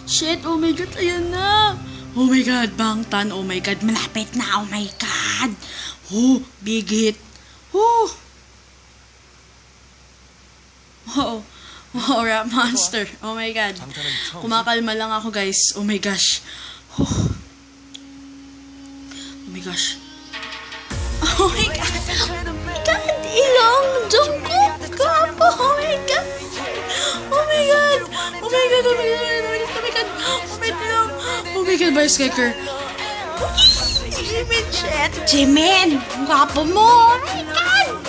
Shit, oh my god, ayan na. Oh my god, Bangtan, oh my god, malapit na, oh my god. Oh, big hit. Oh. Oh, rap monster. Oh my god. Kumakalma lang ako, guys. Oh my gosh. Oh my gosh. Oh my god. Oh my god. Ilong. Jungkook. Gapo. Oh my god. Oh my god. Oh my god. Oh my god. Oh my god. Oh my god. Oh my god. Oh my god. Vice Kicker. Jimin, shit. Jimin. Gapo mo. Oh my god.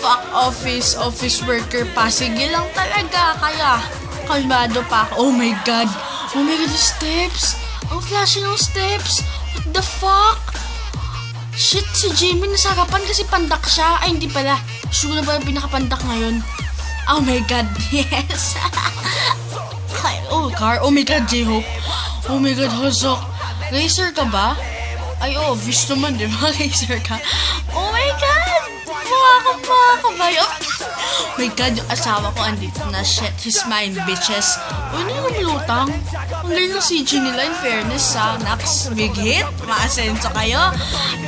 Fuck office worker pa. Sige lang talaga. Kaya, kalmado pa ako. Oh my god. Oh my god, yung steps. Ang flashy ng steps. What the fuck? Shit, si Jimin nasa harapan kasi pandak siya. Ay, hindi pala. Sure na ba yung pinakapandak ngayon? Oh my god, yes. Oh, car. Oh my god, J-Hope. Oh my god, Hosok. Racer ka ba? Ay, obvious naman, di ba? Racer ka. Oh my god. Makakabayo. Oh my god, yung asawa ko andito na. Shit, he's mine, bitches. Uy, hindi naman lutang. Ang galing ng CG nila, in fairness, sa Nax, big hit. Maasenso kayo.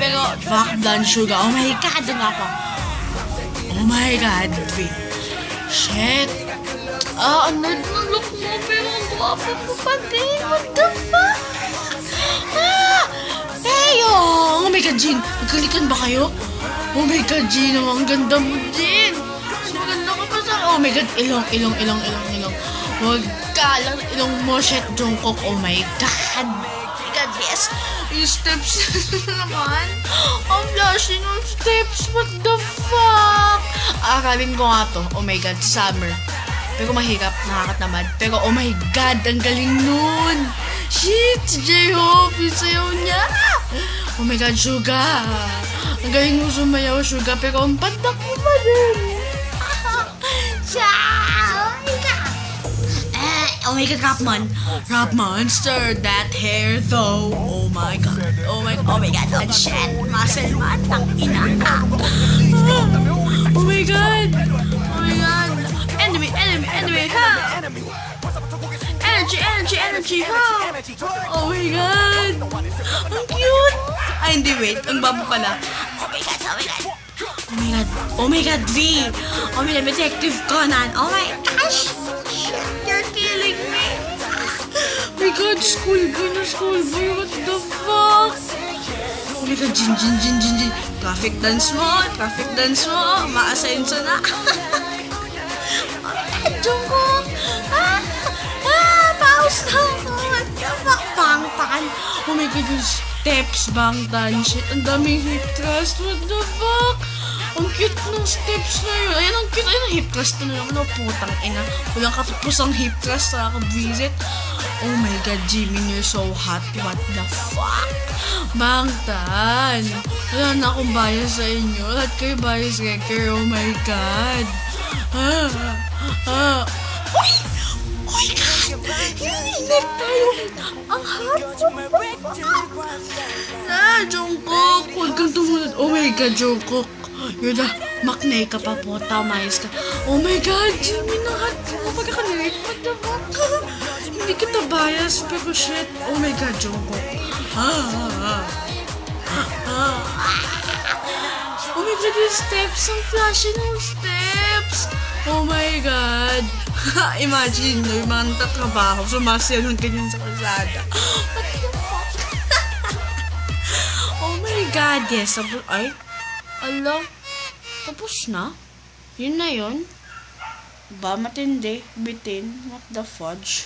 Pero, fuck, Blonde Sugar. Oh my god, ang ako. Oh my god, wait. Shit. Ang nerd ng look mo, pero ang guwapo mo pa din. What the fuck? Hey, oh my god, Jin. Nagkalikan ba kayo? Oh my god, Gino, ang ganda mo din. Mas maganda ka pa sa... Oh my god, ilong. Huwag ka lang ilong mo, shit, Jungkook. Oh my god. Oh my god, yes. Yung steps naman. Ang flashy ng steps. What the fuck? Akalin ko nga to. Oh my god, summer. Pero mahirap, nakakatamad. Pero oh my god, ang galing nun. Shit, J-Hope, yung sayaw niya. Oh my god, Suga. Ang galing mo sumayaw, Suga, pero ang pandak mo pa din. Oh my god, Rap Monster, that hair though. Oh my god, oh my god, oh shit. Muscle man, tangina ka. Oh my god, enemy, ha. Energy, ha. Oh my god. Ang cute. Ay, hindi, wait. Ang babo pala. Oh my god, V. Oh my god, Detective Conan. Oh my gosh. Shit, you're killing me. Oh my god, schoolboy. What the fuck? Oh my god, Jin. Traffic dance mo. Maasenso na. Oh my god, Jungkook. Pause na. What the fuck? Bangtan. Oh my god, yung steps, Bangtan. Shit, ang daming hip thrust. What the fuck? Ang cute ng steps na yun. Ayan, ang cute. Ayan, ang hip thrust na naman. Oh, putang ina. Walang katapos ang hip thrust na ako-visit. Oh my god, Jimin, you're so hot. What the fuck? Bangtan. Wala na akong bias sa inyo. Lahat kayo bias wrecker. Oh my god. Uy! Oh my god! Hininip tayo! Ang hot! Jungkook! Huwag kang tumunod. Oh my god, Jungkook! You're the maknay ka pa po. Tamayos ka. Oh my god! Jimin ang hot! Kapag ka nilate, what the fuck? Hindi kita bias, pero shit. Oh my god, Jungkook. Oh my god, yung steps. Ang flashy ng steps. Oh my god. Imagine, no, yung mga natatrabaho, sumasayaw ng ganyan sa kalsada. What the fuck? Oh my god, yes. Ay, ala, tapos na? Yun na yun? Ba, matindi, bitin, what the fudge?